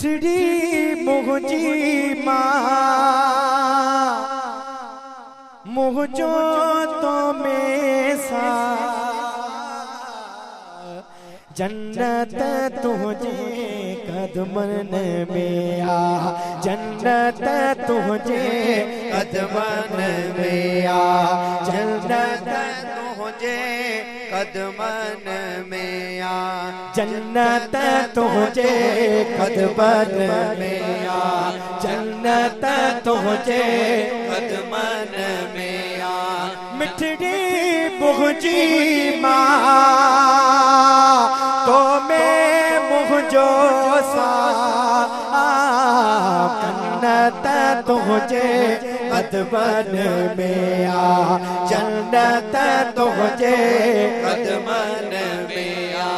मिठड़ी मुझी माँ मुझो तो में सा जन्नत तुझे कदमन में आ, जन्नत तुझे कदमन में आ, जन्नत तुझे कदमन में आ, जन्नत तुझे कदमन में आ, जन्नत तुझे कदमन में आ। मिठड़ी मुझी माँ तो मैं मुझो सा जन्नत तुझे कदमन में आ, जन्नत तुझे कदमन में आ,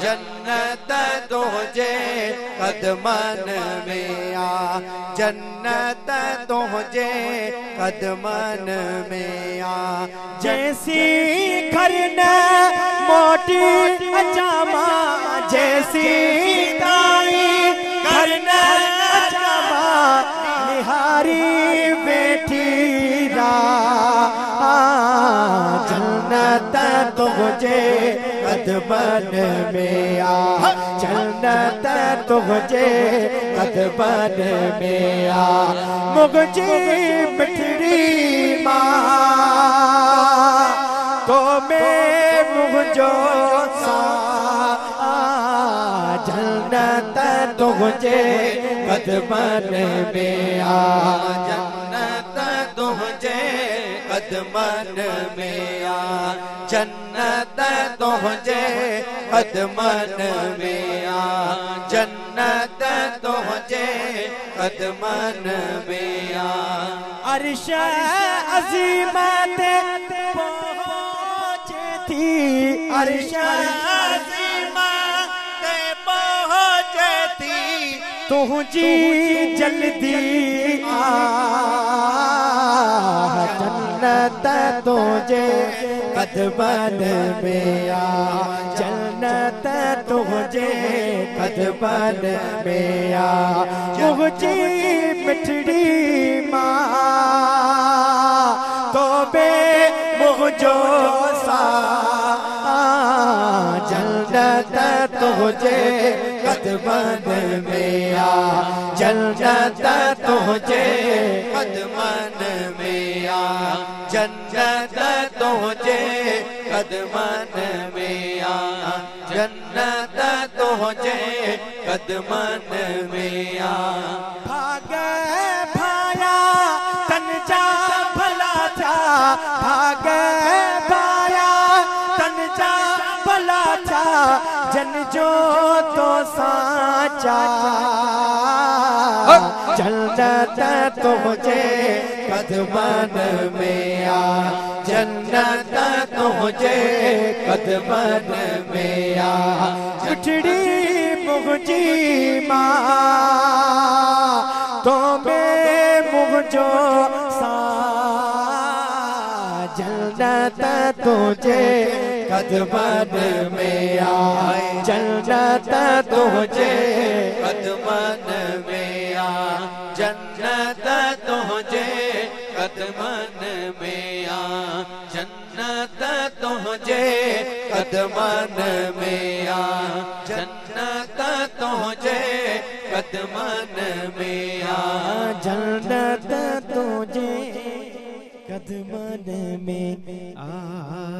जन्नत तुझे कदमन में आ, जन्नत तुझे कदमन में आ। जैसी घर न मोटी अचामा जैसी ताई घर न अचामा निहारी बेटी रा जन्नत तुझे कदमन में आ, जन्नत तुझे कदमन में आ। मुझे मिठड़ी माँ तो मैं मुझो सा जन्नत तुझे कदमन में आ, जन्नत तुझे कदमन में आ, जन्नत तुझे कदमन में आ, जन्नत तुझे कदमन में आ। अर्श अज़ीमत पहुँचे थी, अर्श अज़ीमत पहुँचे थी, तुझी जल्दी आ, जन्नत तुझे कदमन में आ, जन्नत तुझे कदमन में आ। मुझे मिठड़ी माँ तो बे मुझो सा जन्नत तुझे कदमन में आ, जन्नत तुझे कदमन में आ, जन्नत तुझे कदमन में आ, जन्नत तुझे कदमन में आ। भाग भाया तन जा भला था, भाग भाया तन जा भला था, जन जो तो साचा जन्नत तुझे कदमन में आ, जन्नत तुझे कदमन में आ। मिठड़ी मुझी माँ तो मैं मुझो सा जन्नत तुझे कदमन में आ, जन्नत तुझे कदमन में आ, जन्नत तुझे कदमन में आ, जन्नत तुझे कदमन में आ, जन्नत तुझे कदमन में आ, जन्नत तुझे कदमन में आ।